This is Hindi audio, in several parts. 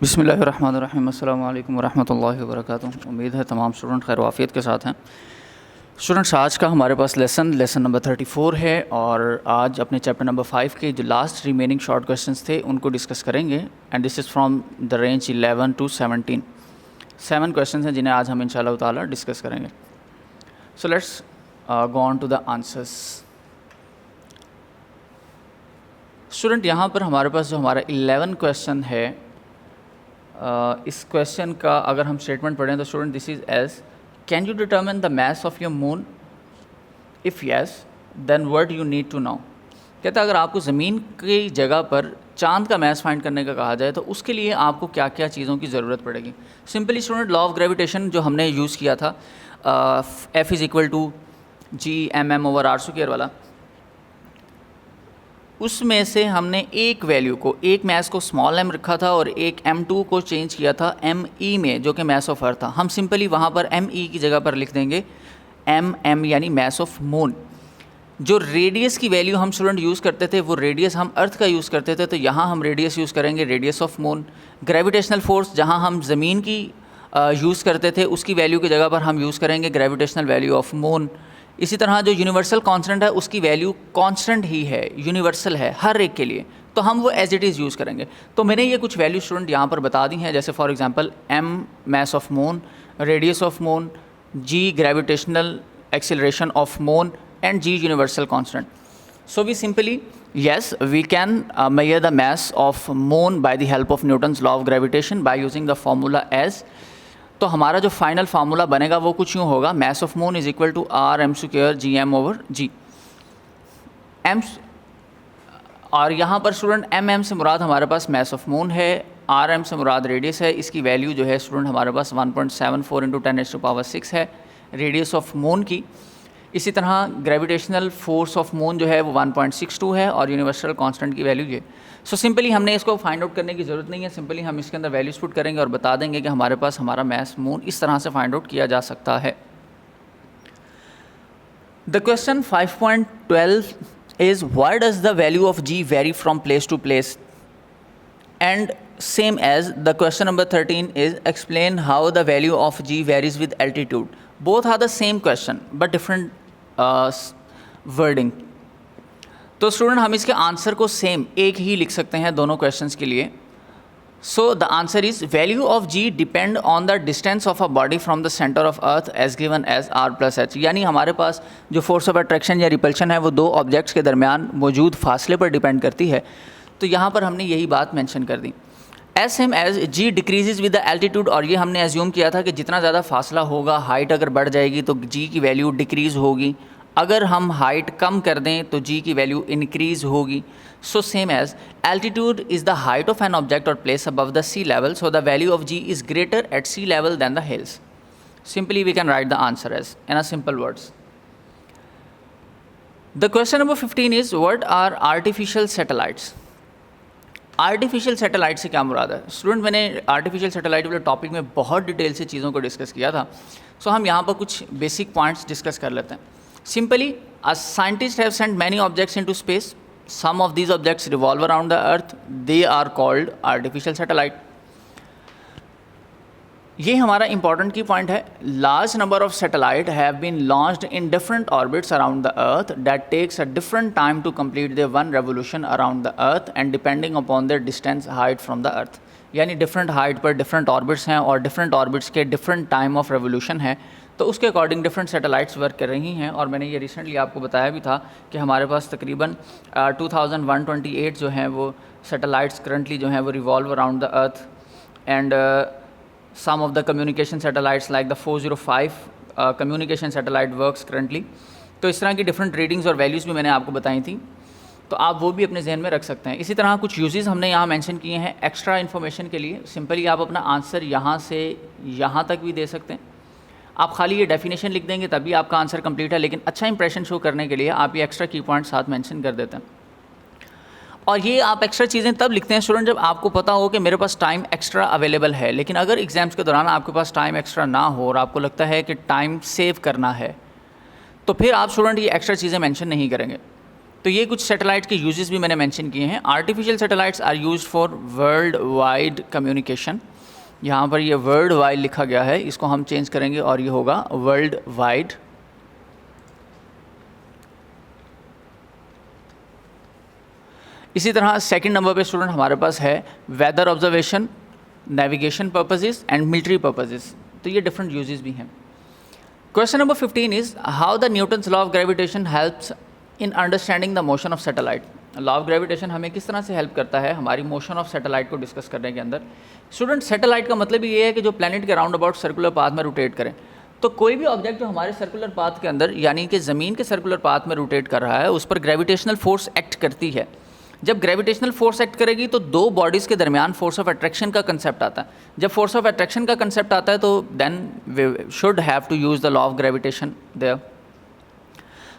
बिस्मिल्लाहिर्रहमानिर्रहीम अस्सलामु अलैकुम वरहमतुल्लाहि वबरकातुहू। उम्मीद है तमाम स्टूडेंट खैर वाफ़ियत के साथ हैं। स्टूडेंट्स, आज का हमारे पास लेसन नंबर 34 है और आज अपने चैप्टर नंबर 5 के जो लास्ट रिमेनिंग शॉर्ट क्वेश्चंस थे उनको डिस्कस करेंगे। And this is from the range 11 to 17। 7 questions हैं जिन्हें आज हम इंशाअल्लाह ताला डिस्कस करेंगे। So let's go on to the answers. Student, यहाँ पर हमारे पास जो हमारा 11 क्वेश्चन है, इस क्वेश्चन का अगर हम स्टेटमेंट पढ़ें तो student this is as can you determine the mass of your moon, if yes then what you need to know. कहता है अगर आपको ज़मीन की जगह पर चांद का मास फाइंड करने का कहा जाए तो उसके लिए आपको क्या क्या चीज़ों की ज़रूरत पड़ेगी। Simply student, law of gravitation जो हमने यूज़ किया था F is equal to G/m/r² वाला, उसमें से हमने एक वैल्यू को, एक मास को स्मॉल m रखा था और एक m2 को चेंज किया था me में, जो कि मास ऑफ अर्थ था। हम सिंपली वहाँ पर me की जगह पर लिख देंगे mm यानी मास ऑफ मून। जो रेडियस की वैल्यू हम स्टूडेंट यूज़ करते थे वो रेडियस हम अर्थ का यूज़ करते थे, तो यहाँ हम रेडियस यूज़ करेंगे radius of moon. Gravitational force जहाँ हम ज़मीन की यूज़ करते थे उसकी वैल्यू की जगह पर हम यूज़ करेंगे ग्रेविटेशनल वैल्यू ऑफ मून। इसी तरह जो यूनिवर्सल कांस्टेंट है उसकी वैल्यू कांस्टेंट ही है, यूनिवर्सल है हर एक के लिए, तो हम वो एज इट इज़ यूज़ करेंगे। तो मैंने ये कुछ वैल्यू स्टूडेंट यहाँ पर बता दी हैं, जैसे for example m mass of moon, radius of moon, g gravitational acceleration of moon and g universal constant. So we simply yes we can measure the mass of moon by the help of Newton's law of gravitation by using the formula as। तो हमारा जो फाइनल फार्मूला बनेगा वो कुछ यूँ होगा, mass of moon is equal to r/m² Gm/g m। और यहाँ पर स्टूडेंट mm से मुराद हमारे पास मास ऑफ मून है, rm से मुराद रेडियस है। इसकी वैल्यू जो है स्टूडेंट हमारे पास 1.74 × 10⁻⁶ है रेडियस ऑफ मून की। इसी तरह ग्रेविटेशनल फोर्स ऑफ मून जो है वो 1.62 है और यूनिवर्सल कांस्टेंट की वैल्यू ये। सो सिंपली हमने इसको फाइंड आउट करने की ज़रूरत नहीं है, सिंपली हम इसके अंदर वैल्यूज पुट करेंगे और बता देंगे कि हमारे पास हमारा मास मून इस तरह से फाइंड आउट किया जा सकता है। The question 5.12 is why does the value of g vary from place to place, and same as the question number 13 is explain how the value of g varies with altitude. Both are the same question but different wording. तो स्टूडेंट हम इसके आंसर को सेम एक ही लिख सकते हैं दोनों क्वेश्चंस के लिए। So the answer is value of g depend on the distance of a body from the centre of earth as given as r+h। यानी हमारे पास जो फोर्स ऑफ अट्रैक्शन या रिपल्शन है वो दो ऑब्जेक्ट्स के दरमियान मौजूद फासले पर डिपेंड करती है। तो यहाँ पर हमने यही बात मेंशन कर दी। As same as g decreases with the altitude, और ये हमने एज्यूम किया था कि जितना ज़्यादा फासला होगा, हाइट अगर बढ़ जाएगी तो g की वैल्यू डिक्रीज़ होगी, अगर हम हाइट कम कर दें तो g की वैल्यू इंक्रीज़ होगी। So same as altitude is the height of an object और place above the sea level, so the value of g is greater at sea level than the hills. Simply we can write the answer as in a simple words. The question number 15 is what are artificial satellites. Artificial satellite से क्या मुराद है स्टूडेंट? मैंने आर्टिफिशियल सैटेलाइट वाले टॉपिक में बहुत डिटेल से चीज़ों को डिस्कस किया था। सो हम यहाँ पर कुछ बेसिक पॉइंट्स डिस्कस कर लेते हैं। Simply, a scientist have sent many objects into space. Some of these objects revolve around the Earth. They are called artificial satellite. ये हमारा important key point है। Large number of satellite have been launched in different orbits around the Earth that takes a different time to complete their one revolution around the Earth and depending upon their distance height from the Earth। यानी different height पर different orbits हैं और different orbits के different time of revolution है, तो उसके अकॉर्डिंग डिफरेंट सैटेलाइट्स वर्क कर रही हैं। और मैंने ये रिसेंटली आपको बताया भी था कि हमारे पास तकरीबन 2128 जो हैं वो सैटेलाइट्स करंटली जो हैं वो revolve around the earth, and some of the communication satellites like the 405 communication satellite works currently. तो इस तरह की डिफरेंट रीडिंग्स और वैल्यूज़ भी मैंने आपको बताई थी, तो आप वो भी अपने जहन में रख सकते हैं। इसी तरह कुछ यूजेस हमने यहाँ मेंशन किए हैं एक्स्ट्रा इन्फॉर्मेशन के लिए। सिंपली आप अपना आंसर यहाँ से यहाँ तक भी दे सकते हैं। आप खाली ये डेफिनेशन लिख देंगे तभी आपका आंसर कंप्लीट है, लेकिन अच्छा इंप्रेशन शो करने के लिए आप ये एक्स्ट्रा की पॉइंट साथ मेंशन कर देते हैं। और ये आप एक्स्ट्रा चीज़ें तब लिखते हैं स्टूडेंट जब आपको पता हो कि मेरे पास टाइम एक्स्ट्रा अवेलेबल है। लेकिन अगर एग्ज़ाम्स के दौरान आपके पास टाइम एक्स्ट्रा ना हो और आपको लगता है कि टाइम सेव करना है, तो फिर आप स्टूडेंट ये एक्स्ट्रा चीज़ें मेंशन नहीं करेंगे। तो ये कुछ सैटेलाइट के यूजेस भी मैंने मेंशन किए हैं। Artificial satellites are used for world wide communication. यहाँ पर ये वर्ल्ड वाइड लिखा गया है, इसको हम चेंज करेंगे और ये होगा वर्ल्ड वाइड। इसी तरह सेकंड नंबर पे स्टूडेंट हमारे पास है weather observation, navigation purposes and military purposes. तो ये डिफरेंट यूजेस भी हैं। Question number 15 is how the Newton's law of gravitation helps in understanding the motion of satellite. Law of gravitation हमें किस तरह से हेल्प करता है हमारी मोशन ऑफ सैटेलाइट को डिस्कस करने के अंदर। स्टूडेंट सैटेलाइट का मतलब ये है कि जो प्लैनेट के राउंड अबाउट सर्कुलर पाथ में रोटेट करें। तो कोई भी ऑब्जेक्ट जो हमारे सर्कुलर पाथ के अंदर यानी कि ज़मीन के सर्कुलर पाथ में रोटेट कर रहा है उस पर ग्रेविटेशनल फोर्स एक्ट करती है। जब ग्रेविटेशनल फोर्स एक्ट करेगी तो दो बॉडीज़ के दरमियान फोर्स ऑफ अट्रैक्शन का कंसेप्ट आता है। जब फोर्स ऑफ अट्रैक्शन का कंसेप्ट आता है तो then we should have to use the law of gravitation there.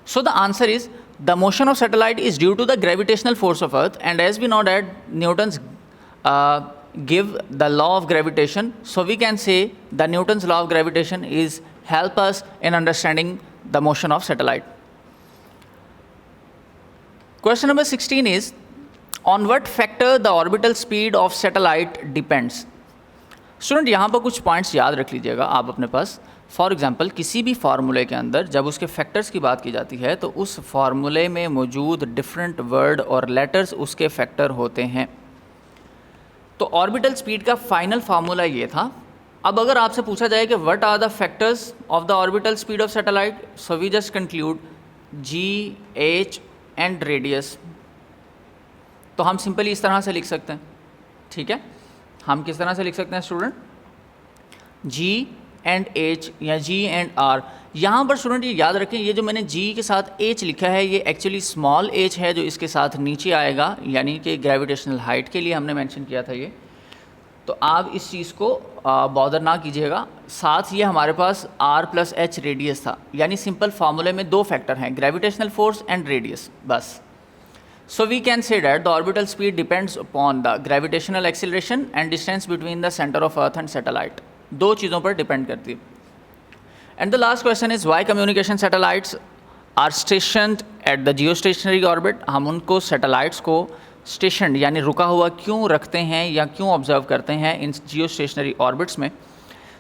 So the answer is the motion of satellite is due to the gravitational force of earth and as we know that Newton's give the law of gravitation, so we can say the Newton's law of gravitation is help us in understanding the motion of satellite. Question number 16 is on what factor the orbital speed of satellite depends. Student यहाँ पर कुछ पॉइंट्स याद रख लीजिएगा आप अपने पास। फॉर एग्जांपल किसी भी फार्मूले के अंदर जब उसके फैक्टर्स की बात की जाती है तो उस फार्मूले में मौजूद डिफरेंट वर्ड और लेटर्स उसके फैक्टर होते हैं। तो ऑर्बिटल स्पीड का फाइनल फार्मूला ये था। अब अगर आपसे पूछा जाए कि what are the factors of the orbital speed of satellite, so we just conclude G, H and radius. तो हम सिंपली इस तरह से लिख सकते हैं, ठीक है। हम किस तरह से लिख सकते हैं स्टूडेंट, जी एंड एच या जी एंड आर। यहाँ पर स्टूडेंट ये याद रखें ये जो मैंने जी के साथ एच लिखा है ये एक्चुअली स्मॉल एच है जो इसके साथ नीचे आएगा, यानी कि ग्रेविटेशनल हाइट के लिए हमने मेंशन किया था ये। तो आप इस चीज़ को बॉदर ना कीजिएगा। साथ ये हमारे पास आर प्लस एच रेडियस था, यानी सिंपल फार्मूले में दो फैक्टर हैं, ग्रेविटेशनल फोर्स एंड रेडियस, बस। So we can say that the orbital speed depends upon the gravitational acceleration and distance between the center of Earth and satellite. दो चीज़ों पर डिपेंड करती है। And the last question is why communication satellites are stationed at the geostationary orbit. हम उनको satellites को stationed यानी रुका हुआ क्यों रखते हैं या क्यों ऑब्जर्व करते हैं इन geostationary orbits में।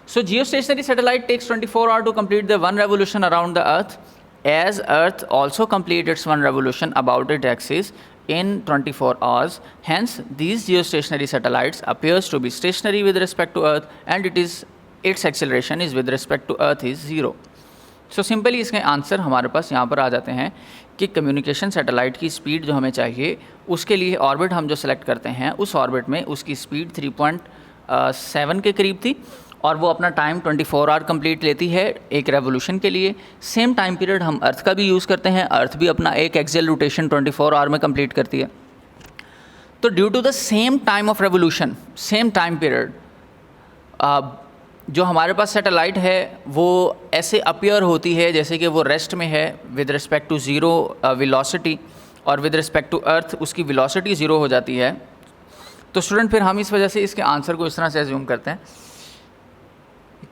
So geostationary satellite takes 24 hours to complete the one revolution around the Earth. As Earth also completes its one revolution about its axis in 24 hours, hence these geostationary satellites appears to be stationary with respect to Earth and its acceleration is with respect to Earth is 0. So simply इसके आंसर हमारे पास यहाँ पर आ जाते हैं कि कम्युनिकेशन सैटेलाइट की स्पीड जो हमें चाहिए उसके लिए ऑर्बिट हम जो सेलेक्ट करते हैं उस ऑर्बिट में उसकी स्पीड 3.7 के करीब थी और वो अपना टाइम 24 आवर कंप्लीट लेती है एक रेवोल्यूशन के लिए। सेम टाइम पीरियड हम अर्थ का भी यूज़ करते हैं, अर्थ भी अपना एक एक्सियल रोटेशन 24 आवर में कंप्लीट करती है। तो due to the same time of revolution, same time period, जो हमारे पास सैटेलाइट है वो ऐसे अपीयर होती है जैसे कि वो रेस्ट में है with respect to zero velocity और विद रिस्पेक्ट टू अर्थ उसकी वेलोसिटी ज़ीरो हो जाती है। तो स्टूडेंट फिर हम इस वजह से इसके आंसर को इस तरह से एज्यूम करते हैं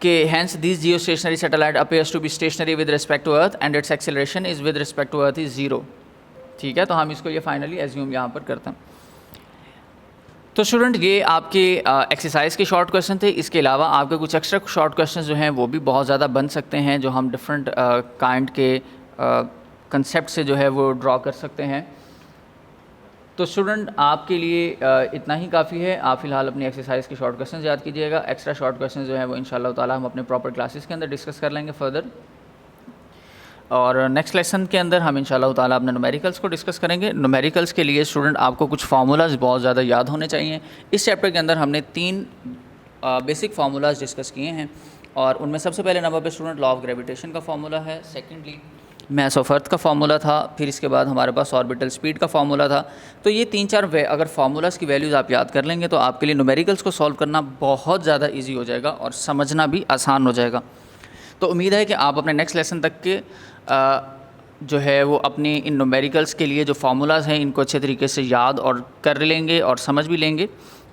कि hence these geostationary satellite appears to be stationary with respect to Earth and its acceleration is with respect to Earth is 0। ठीक है, तो हम इसको ये फाइनली एज्यूम यहाँ पर करते हैं। तो स्टूडेंट ये आपके एक्सरसाइज के शॉर्ट क्वेश्चन थे। इसके अलावा आपके कुछ एक्स्ट्रा शॉर्ट क्वेश्चन जो हैं वो भी बहुत ज़्यादा बन सकते हैं जो हम डिफरेंट काइंड के कंसेप्ट से जो है वो ड्रॉ कर सकते हैं। तो स्टूडेंट आपके लिए इतना ही काफ़ी है। आप फ़िलहाल अपनी एक्सरसाइज के शॉर्ट क्वेश्चंस याद कीजिएगा। एक्स्ट्रा शॉर्ट क्वेश्चंस जो है वो इंशाल्लाह ताला हम अपने प्रॉपर क्लासेस के अंदर डिस्कस कर लेंगे फर्दर। और नेक्स्ट लेसन के अंदर हम इंशाल्लाह ताला अपने न्यूमेरिकल्स को डिस्कस करेंगे। न्यूमेरिकल्स के लिए स्टूडेंट आपको कुछ फार्मूलाज बहुत ज़्यादा याद होने चाहिए। इस चैप्टर के अंदर हमने 3 बेसिक फार्मूलाज डिस्कस किए हैं और उनमें सबसे पहले नंबर पे स्टूडेंट लॉ ऑफ ग्रेविटेशन का फार्मूला है, सेकेंडली मैस ऑफ अर्थ का फार्मूला था, फिर इसके बाद हमारे पास ऑर्बिटल स्पीड का फार्मूला था। तो ये 3-4 अगर फार्मूलाज की वैल्यूज़ आप याद कर लेंगे तो आपके लिए न्यूमेरिकल्स को सॉल्व करना बहुत ज़्यादा इजी हो जाएगा और समझना भी आसान हो जाएगा। तो उम्मीद है कि आप अपने नेक्स्ट लेसन तक के जो है वो अपने इन न्यूमेरिकल्स के लिए जो फार्मूलाज हैं इनको अच्छे तरीके से याद और कर लेंगे और समझ भी लेंगे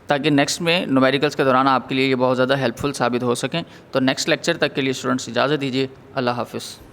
ताकि नेक्स्ट में न्यूमेरिकल्स के दौरान आपके लिए ये बहुत ज़्यादा हेल्पफुल साबित हो सकें। तो नेक्स्ट लेक्चर तक के लिए स्टूडेंट्स इजाज़त दीजिए। अल्लाह हाफ़िज़।